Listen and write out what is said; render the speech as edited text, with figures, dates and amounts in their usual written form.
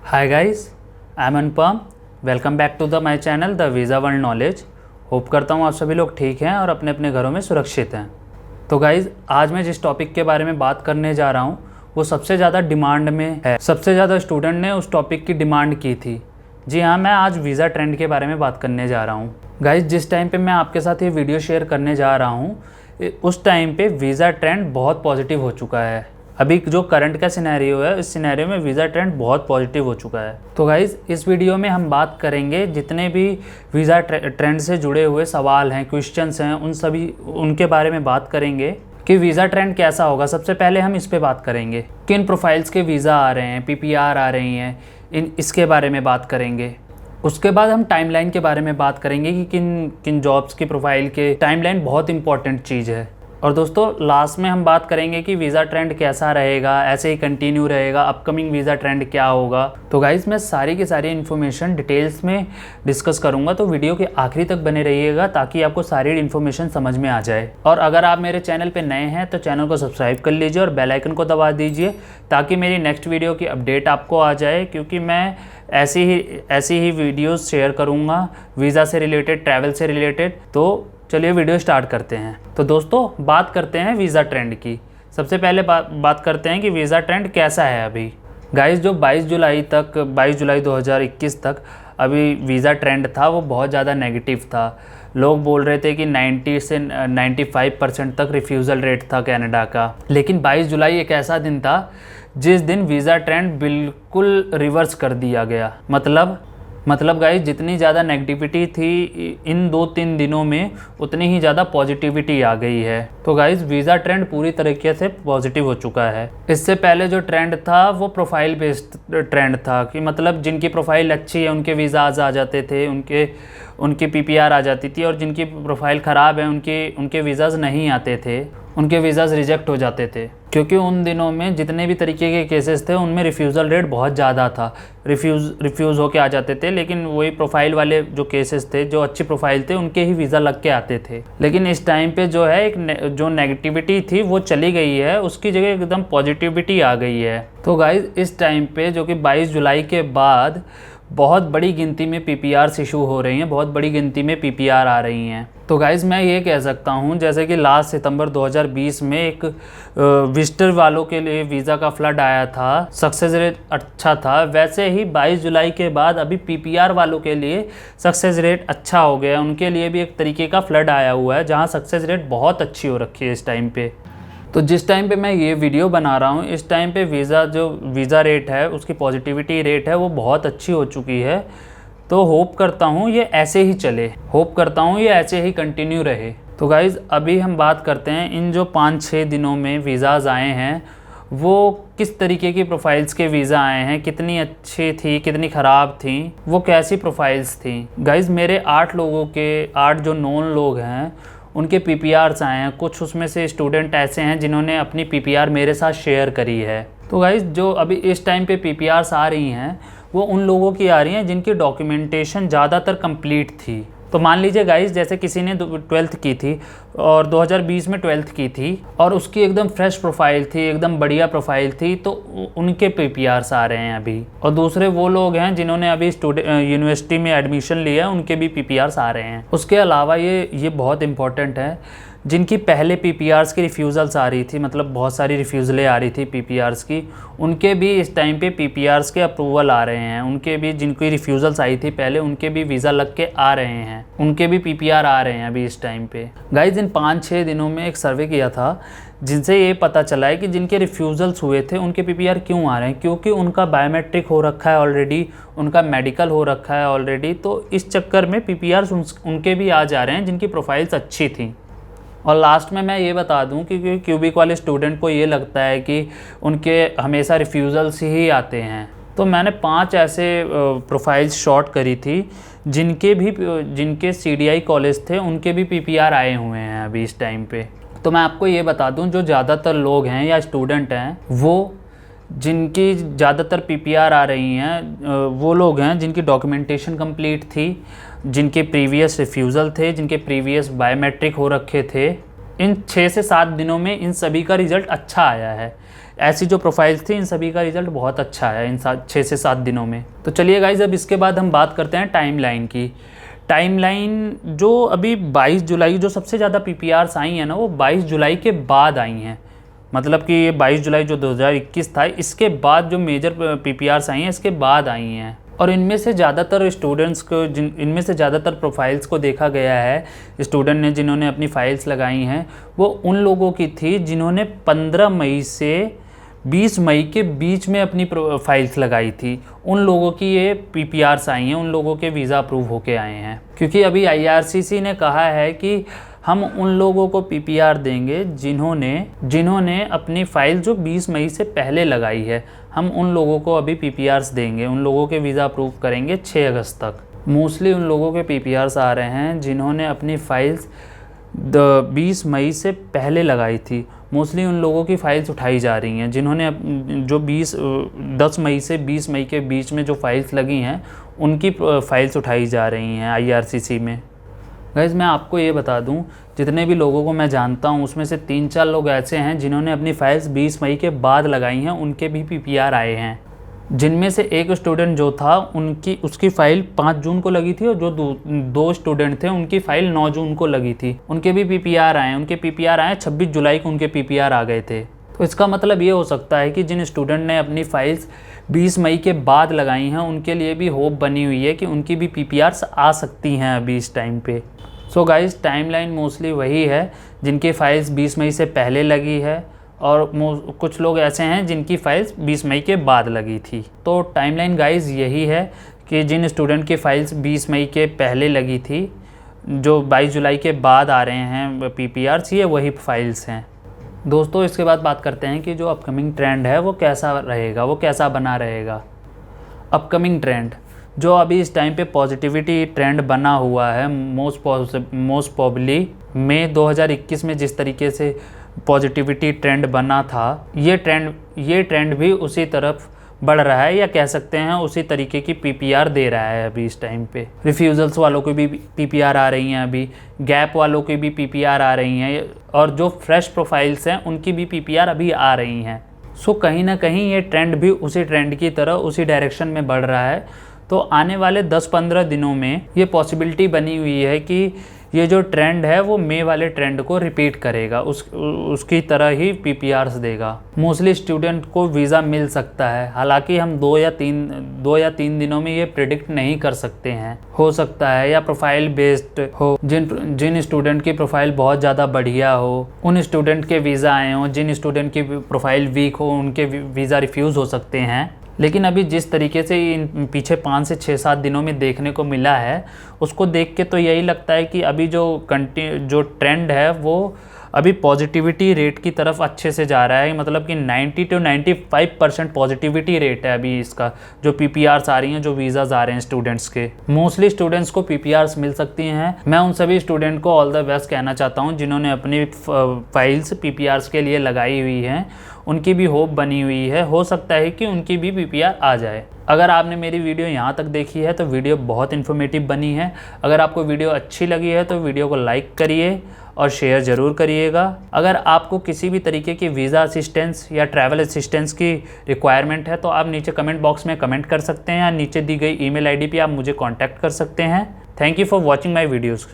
Hi guys, I am Anupam. Welcome back to the my channel the visa world knowledge. Hope करता हूँ आप सभी लोग ठीक हैं और अपने अपने घरों में सुरक्षित हैं। तो गाइस, आज मैं जिस टॉपिक के बारे में बात करने जा रहा हूँ वो सबसे ज़्यादा डिमांड में है। सबसे ज़्यादा स्टूडेंट ने उस टॉपिक की डिमांड की थी। जी हाँ, मैं आज वीज़ा ट्रेंड के बारे में बात करने जा रहा हूँ। गाइस, जिस टाइम पे मैं आपके साथ ये वीडियो शेयर करने जा रहा हूँ उस टाइम पे वीज़ा ट्रेंड बहुत पॉजिटिव हो चुका है। अभी जो करंट का सिनेरियो है, इस सिनेरियो में वीज़ा ट्रेंड बहुत पॉजिटिव हो चुका है। तो गाइज़, इस वीडियो में हम बात करेंगे जितने भी वीज़ा ट्रेंड से जुड़े हुए सवाल हैं, क्वेश्चंस हैं, उनके बारे में बात करेंगे कि वीज़ा ट्रेंड कैसा होगा। सबसे पहले हम इस पे बात करेंगे किन प्रोफाइल्स के वीज़ा आ रहे हैं, PPR आ रही हैं, इसके बारे में बात करेंगे। उसके बाद हम टाइमलाइन के बारे में बात करेंगे कि किन किन जॉब्स की प्रोफाइल के टाइमलाइन बहुत इंपॉर्टेंट चीज़ है। और दोस्तों, लास्ट में हम बात करेंगे कि वीज़ा ट्रेंड कैसा रहेगा, ऐसे ही कंटिन्यू रहेगा, अपकमिंग वीज़ा ट्रेंड क्या होगा। तो गाइज़, मैं सारी की सारी इन्फॉर्मेशन डिटेल्स में डिस्कस करूंगा, तो वीडियो के आखिरी तक बने रहिएगा ताकि आपको सारी इन्फॉर्मेशन समझ में आ जाए। और अगर आप मेरे चैनल पे नए हैं तो चैनल को सब्सक्राइब कर लीजिए और बेल आइकन को दबा दीजिए ताकि मेरी नेक्स्ट वीडियो की अपडेट आपको आ जाए, क्योंकि मैं ऐसी ही वीडियोज़ शेयर करूँगा वीज़ा से रिलेटेड, ट्रैवल से रिलेटेड। तो चलिए वीडियो स्टार्ट करते हैं। तो दोस्तों, बात करते हैं वीज़ा ट्रेंड की। सबसे पहले बात करते हैं कि वीज़ा ट्रेंड कैसा है अभी। गाइस, जो 22 जुलाई 2021 तक अभी वीज़ा ट्रेंड था वो बहुत ज़्यादा नेगेटिव था। लोग बोल रहे थे कि 90 से 95% तक रिफ्यूज़ल रेट था कनाडा का। लेकिन 22 जुलाई एक ऐसा दिन था जिस दिन वीज़ा ट्रेंड बिल्कुल रिवर्स कर दिया गया। मतलब गाइस, जितनी ज़्यादा नेगेटिविटी थी इन 2-3 दिनों में उतनी ही ज़्यादा पॉजिटिविटी आ गई है। तो गाइस, वीज़ा ट्रेंड पूरी तरीके से पॉजिटिव हो चुका है। इससे पहले जो ट्रेंड था वो प्रोफाइल बेस्ड ट्रेंड था कि मतलब जिनकी प्रोफाइल अच्छी है उनके वीज़ाज आ जाते थे, उनकी PPR आ जाती थी, और जिनकी प्रोफाइल ख़राब है उनके वीज़ाज नहीं आते थे, उनके वीज़ाज रिजेक्ट हो जाते थे। क्योंकि उन दिनों में जितने भी तरीके के केसेस थे उनमें रिफ्यूज़ल रेट बहुत ज़्यादा था। रिफ्यूज़ होके आ जाते थे, लेकिन वही प्रोफाइल वाले जो केसेस थे, जो अच्छी प्रोफाइल थे, उनके ही वीज़ा लग के आते थे। लेकिन इस टाइम पे जो है जो नेगेटिविटी थी वो चली गई है, उसकी जगह एकदम पॉजिटिविटी आ गई है। तो गाइज़, इस टाइम पे जो कि 22 जुलाई के बाद बहुत बड़ी गिनती में PPRs इशू हो रही हैं, बहुत बड़ी गिनती में PPR आ रही हैं। तो गाइज़, मैं ये कह सकता हूँ जैसे कि लास्ट सितंबर 2020 में एक विजिटर वालों के लिए वीज़ा का फ्लड आया था, सक्सेस रेट अच्छा था, वैसे ही 22 जुलाई के बाद अभी PPR वालों के लिए सक्सेस रेट अच्छा हो गया। उनके लिए भी एक तरीके का फ्लड आया हुआ है जहाँ सक्सेस रेट बहुत अच्छी हो रखी है इस टाइम पे। तो जिस टाइम पे मैं ये वीडियो बना रहा हूँ इस टाइम पे वीज़ा रेट है, उसकी पॉजिटिविटी रेट है, वो बहुत अच्छी हो चुकी है। तो होप करता हूँ ये ऐसे ही चले, होप करता हूँ ये ऐसे ही कंटिन्यू रहे। तो गाइज़, अभी हम बात करते हैं इन जो 5-6 दिनों में वीज़ाज़ आए हैं वो किस तरीके की प्रोफाइल्स के वीज़ा आए हैं, कितनी अच्छी थी, कितनी ख़राब थी, वो कैसी प्रोफाइल्स थी। गाइज़, मेरे 8 जो नॉन लोग हैं उनके PPRs आए हैं। कुछ उसमें से स्टूडेंट ऐसे हैं जिन्होंने अपनी PPR मेरे साथ शेयर करी है। तो गाइज़, जो अभी इस टाइम पे PPRs आ रही हैं वो उन लोगों की आ रही हैं जिनकी डॉक्यूमेंटेशन ज़्यादातर कंप्लीट थी। तो मान लीजिए गाइज़, जैसे किसी ने 12th की थी और 2020 में 12th की थी और उसकी एकदम फ्रेश प्रोफाइल थी, एकदम बढ़िया प्रोफाइल थी, तो उनके PPRs आ रहे हैं अभी। और दूसरे वो लोग हैं जिन्होंने अभी यूनिवर्सिटी में एडमिशन लिया है, उनके भी PPRs आ रहे हैं। उसके अलावा ये बहुत इंपॉर्टेंट है, जिनकी पहले PPRs की रिफ्यूज़ल्स आ रही थी, मतलब बहुत सारी रिफ्यूज़लें आ रही थी PPRs की, उनके भी इस टाइम पे PPRs के अप्रूवल आ रहे हैं। उनके भी जिनकी रिफ्यूज़ल्स आई थी पहले, उनके भी वीज़ा लग के आ रहे हैं, उनके भी PPR आ रहे हैं अभी इस टाइम पे। गाइज़, इन 5-6 दिनों में एक सर्वे किया था जिनसे ये पता चला है कि जिनके रिफ्यूज़ल्स हुए थे उनके PPR क्यों आ रहे हैं, क्योंकि उनका बायोमेट्रिक हो रखा है ऑलरेडी, उनका मेडिकल हो रखा है ऑलरेडी। तो इस चक्कर में PPRs उनके भी आ जा रहे हैं जिनकी प्रोफाइल्स अच्छी थी। और लास्ट में मैं ये बता दूं कि क्यूबिक वाले स्टूडेंट को ये लगता है कि उनके हमेशा रिफ्यूज़ल्स ही आते हैं। तो मैंने 5 ऐसे प्रोफाइल्स शॉर्ट करी थी जिनके CDI कॉलेज थे, उनके भी PPR आए हुए हैं अभी इस टाइम पे। तो मैं आपको ये बता दूं, जो ज़्यादातर लोग हैं या स्टूडेंट हैं वो जिनकी ज़्यादातर PPR आ रही हैं वो लोग हैं जिनकी डॉक्यूमेंटेशन कंप्लीट थी, जिनके प्रीवियस रिफ्यूज़ल थे, जिनके प्रीवियस बायोमेट्रिक हो रखे थे। इन 6 से 7 दिनों में इन सभी का रिज़ल्ट अच्छा आया है। ऐसी जो प्रोफाइल्स थी इन सभी का रिजल्ट बहुत अच्छा है इन 6 से 7 दिनों में। तो चलिए गाइज, अब इसके बाद हम बात करते हैं टाइमलाइन की। टाइमलाइन जो अभी 22 जुलाई जो सबसे ज़्यादा PPRs आई हैं ना, वो 22 जुलाई के बाद आई हैं। मतलब कि ये 22 जुलाई जो 2021 था, इसके बाद जो मेजर PPRs आई हैं इसके बाद आई हैं। और इनमें से ज़्यादातर स्टूडेंट्स को इनमें से ज़्यादातर प्रोफाइल्स को देखा गया है, स्टूडेंट ने जिन्होंने अपनी फ़ाइल्स लगाई हैं वो उन लोगों की थी जिन्होंने 15 मई से 20 मई के बीच में अपनी फाइल्स लगाई थी। उन लोगों की ये PPRs आई हैं, उन लोगों के वीज़ा अप्रूव होके आए हैं। क्योंकि अभी IRCC ने कहा है कि हम उन लोगों को PPR देंगे जिन्होंने अपनी फ़ाइल जो 20 मई से पहले लगाई है, हम उन लोगों को अभी PPRs देंगे, उन लोगों के वीज़ा अप्रूव करेंगे 6 अगस्त तक। मोस्टली उन लोगों के PPRs आ रहे हैं जिन्होंने अपनी फ़ाइल्स 20 मई से पहले लगाई थी। मोस्टली उन लोगों की फ़ाइल्स उठाई जा रही हैं जिन्होंने जो 10 मई से 20 मई के बीच में जो फ़ाइल्स लगी हैं उनकी फ़ाइल्स उठाई जा रही हैं IRCC में। गाइज़, मैं आपको ये बता दूं, जितने भी लोगों को मैं जानता हूं उसमें से 3-4 लोग ऐसे हैं जिन्होंने अपनी फाइल्स 20 मई के बाद लगाई हैं, उनके भी PPR आए हैं। जिनमें से एक स्टूडेंट जो था उसकी फ़ाइल 5 जून को लगी थी और जो दो स्टूडेंट थे उनकी फ़ाइल 9 जून को लगी थी, उनके भी PPR आए। उनके PPR आए 26 जुलाई को उनके PPR आ गए थे। तो इसका मतलब ये हो सकता है कि जिन स्टूडेंट ने अपनी फ़ाइल्स 20 मई के बाद लगाई हैं उनके लिए भी होप बनी हुई है कि उनकी भी PPRs आ सकती हैं अभी इस टाइम पे। सो गाइस, टाइमलाइन मोस्टली वही है जिनकी फ़ाइल्स 20 मई से पहले लगी है और कुछ लोग ऐसे हैं जिनकी फ़ाइल्स 20 मई के बाद लगी थी। तो टाइमलाइन गाइस यही है कि जिन स्टूडेंट की फ़ाइल्स 20 मई के पहले लगी थी, जो 22 जुलाई के बाद आ रहे हैं PPRs, ये वही फ़ाइल्स हैं। दोस्तों, इसके बाद बात करते हैं कि जो अपकमिंग ट्रेंड है वो कैसा रहेगा, वो कैसा बना रहेगा। अपकमिंग ट्रेंड जो अभी इस टाइम पे पॉजिटिविटी ट्रेंड बना हुआ है, मोस्ट प्रॉबली मई 2021 में जिस तरीके से पॉजिटिविटी ट्रेंड बना था, ये ट्रेंड भी उसी तरफ बढ़ रहा है, या कह सकते हैं उसी तरीके की PPR दे रहा है अभी इस टाइम पे। रिफ्यूज़ल्स वालों की भी PPR आ रही हैं, अभी गैप वालों की भी PPR आ रही हैं, और जो फ्रेश प्रोफाइल्स हैं उनकी भी PPR अभी आ रही हैं। सो कहीं ना कहीं ये ट्रेंड भी उसी ट्रेंड की तरह उसी डायरेक्शन में बढ़ रहा है। तो आने वाले 10-15 दिनों में ये पॉसिबिलिटी बनी हुई है कि ये जो ट्रेंड है वो मई वाले ट्रेंड को रिपीट करेगा, उसकी तरह ही PPRs देगा। मोस्टली स्टूडेंट को वीज़ा मिल सकता है, हालांकि हम 2 या 3 दिनों में ये प्रिडिक्ट नहीं कर सकते हैं। हो सकता है या प्रोफाइल बेस्ड हो, जिन स्टूडेंट की प्रोफाइल बहुत ज़्यादा बढ़िया हो उन स्टूडेंट के वीज़ा आए हों, जिन स्टूडेंट की प्रोफाइल वीक हो उनके वीज़ा रिफ्यूज़ हो सकते हैं। लेकिन अभी जिस तरीके से इन पीछे 5 से 6-7 दिनों में देखने को मिला है, उसको देख के तो यही लगता है कि अभी जो ट्रेंड है वो अभी पॉजिटिविटी रेट की तरफ अच्छे से जा रहा है। मतलब कि 90 to 95% पॉजिटिविटी रेट है अभी इसका, जो PPRs आ रही हैं, जो वीज़ाज़ आ रहे हैं स्टूडेंट्स के। मोस्टली स्टूडेंट्स को PPRs मिल सकती हैं। मैं उन सभी स्टूडेंट को ऑल द बेस्ट कहना चाहता हूं जिन्होंने अपनी फाइल्स PPRs के लिए लगाई हुई हैं, उनकी भी होप बनी हुई है। हो सकता है कि उनकी भी PPR आ जाए। अगर आपने मेरी वीडियो यहाँ तक देखी है तो वीडियो बहुत इन्फॉर्मेटिव बनी है। अगर आपको वीडियो अच्छी लगी है तो वीडियो को लाइक करिए और शेयर ज़रूर करिएगा। अगर आपको किसी भी तरीके की वीज़ा असिस्टेंस या ट्रैवल असिस्टेंस की रिक्वायरमेंट है तो आप नीचे कमेंट बॉक्स में कमेंट कर सकते हैं, या नीचे दी गई ईमेल ID पे आप मुझे कॉन्टैक्ट कर सकते हैं। Thank you for watching my videos.